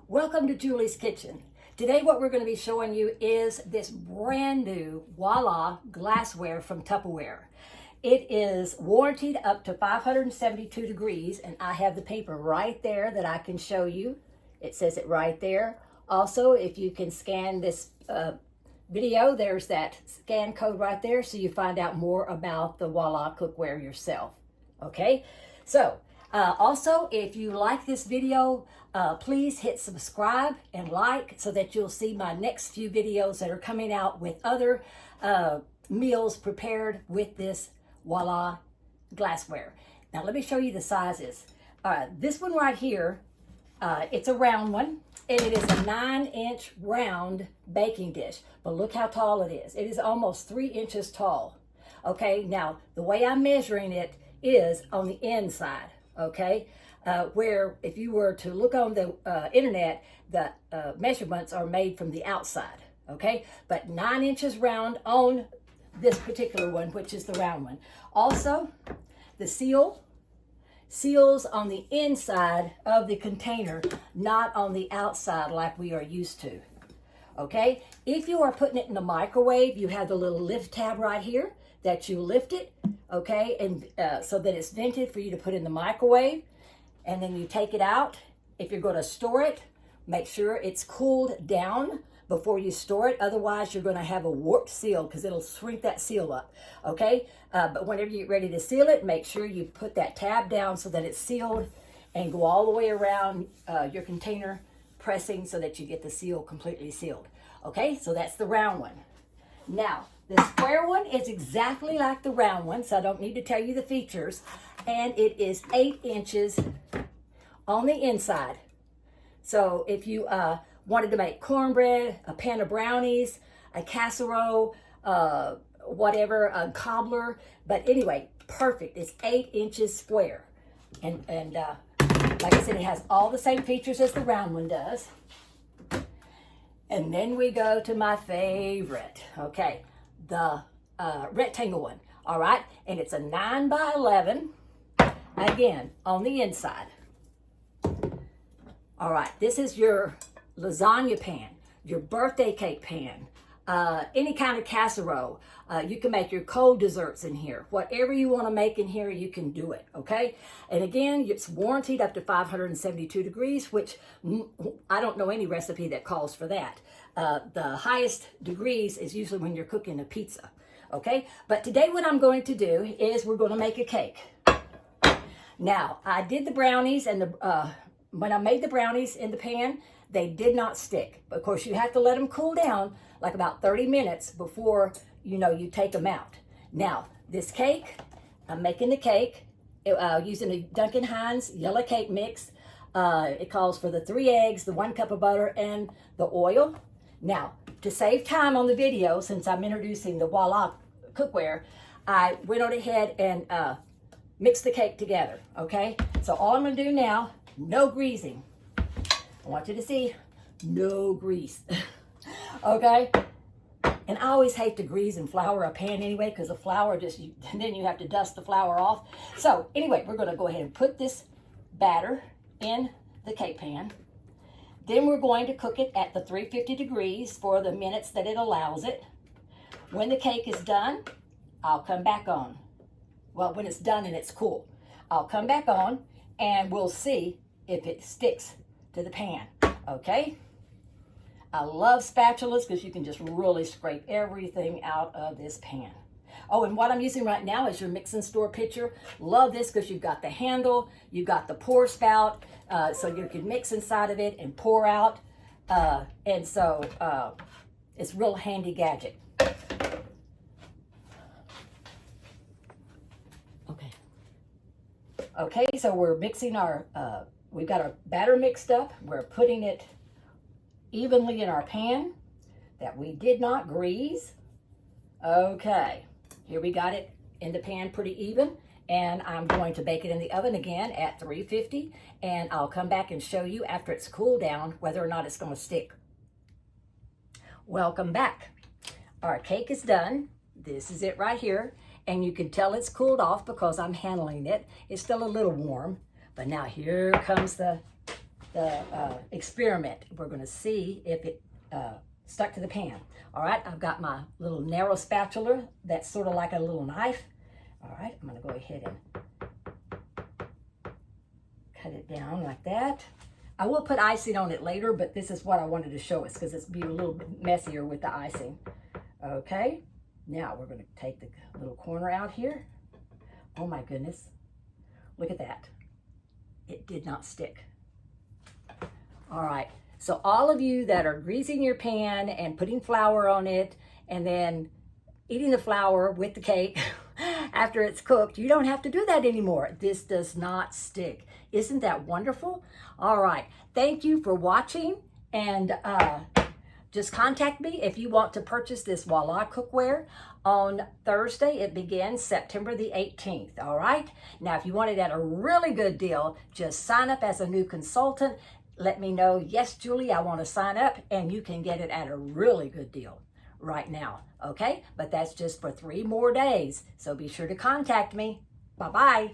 Welcome to Julie's Kitchen. Today what we're going to be showing you is this brand new Voila Glassware from Tupperware. It is warranted up to 572 degrees, and I have the paper right there that I can show you. It says it right there. Also, if you can scan this video, there's that scan code right there so you find out more about the Voila cookware yourself. Okay, so also, if you like this video, please hit subscribe and like so that you'll see my next few videos that are coming out with other meals prepared with this Voila glassware. Now let me show you the sizes. This one right here, it's a round one, and it is a 9-inch round baking dish. But look how tall it is. It is almost 3 inches tall. Okay, now the way I'm measuring it is on the inside. Okay, where if you were to look on the internet, the measurements are made from the outside. Okay, but 9 inches round on this particular one, which is the round one. Also, the seals on the inside of the container, not on the outside like we are used to. Okay, if you are putting it in the microwave, you have the little lift tab right here that you lift it, okay, and so that it's vented for you to put in the microwave, and then you take it out. If you're going to store it, make sure it's cooled down before you store it. Otherwise, you're going to have a warped seal because it'll shrink that seal up, okay? But whenever you're ready to seal it, make sure you put that tab down so that it's sealed and go all the way around your container, pressing so that you get the seal completely sealed. Okay, so that's the round one. Now, the square one is exactly like the round one, so I don't need to tell you the features. And it is 8 inches on the inside. So if you wanted to make cornbread, a pan of brownies, a casserole, whatever, a cobbler. But anyway, perfect. It's 8 inches square. And like I said, it has all the same features as the round one does. And then we go to my favorite. Okay, the rectangle one. All right, and it's a 9 by 11, again, on the inside. All right, this is your lasagna pan, your birthday cake pan, any kind of casserole. You can make your cold desserts in here. Whatever you want to make in here, you can do it, okay? And again, it's warranted up to 572 degrees, which I don't know any recipe that calls for that. The highest degrees is usually when you're cooking a pizza, okay? But today what I'm going to do is we're going to make a cake. Now, I did the brownies, and when I made the brownies in the pan, they did not stick. Of course, you have to let them cool down like about 30 minutes before, you take them out. Now, this cake, I'm making the cake using a Duncan Hines yellow cake mix. It calls for the 3 eggs, the 1 cup of butter, and the oil. Now, to save time on the video, since I'm introducing the Voila cookware, I went on ahead and mixed the cake together, okay? So all I'm gonna do now, no greasing. I want you to see, no grease, okay? And I always hate to grease and flour a pan anyway, because the flour then you have to dust the flour off. So anyway, we're gonna go ahead and put this batter in the cake pan. Then we're going to cook it at the 350 degrees for the minutes that it allows it. When the cake is done, I'll come back on. Well, when it's done and it's cool, I'll come back on and we'll see if it sticks to the pan, okay? I love spatulas because you can just really scrape everything out of this pan. Oh, and what I'm using right now is your mix and store pitcher. Love this because you've got the handle, you've got the pour spout, so you can mix inside of it and pour out. And so it's a real handy gadget. Okay, so we're mixing we've got our batter mixed up. We're putting it evenly in our pan that we did not grease. Okay, here we got it in the pan pretty even, and I'm going to bake it in the oven again at 350, and I'll come back and show you after it's cooled down whether or not it's going to stick. Welcome back. Our cake is done. This is it right here. And you can tell it's cooled off because I'm handling it. It's still a little warm, but now here comes the experiment. We're going to see if it stuck to the pan. All right, I've got my little narrow spatula that's sort of like a little knife. All right, I'm going to go ahead and cut it down like that. I will put icing on it later, but this is what I wanted to show us because it's be a little bit messier with the icing. Okay, now we're going to take the little corner out here. Oh my goodness, look at that. It did not stick. All right, so all of you that are greasing your pan and putting flour on it and then eating the flour with the cake after it's cooked, you don't have to do that anymore. This does not stick. Isn't that wonderful? All right, thank you for watching, and just contact me if you want to purchase this Voila cookware. On Thursday, it begins September the 18th, all right? Now, if you want it at a really good deal, just sign up as a new consultant. Let me know, yes, Julie, I want to sign up, and you can get it at a really good deal right now, okay? But that's just for 3 more days, so be sure to contact me. Bye-bye.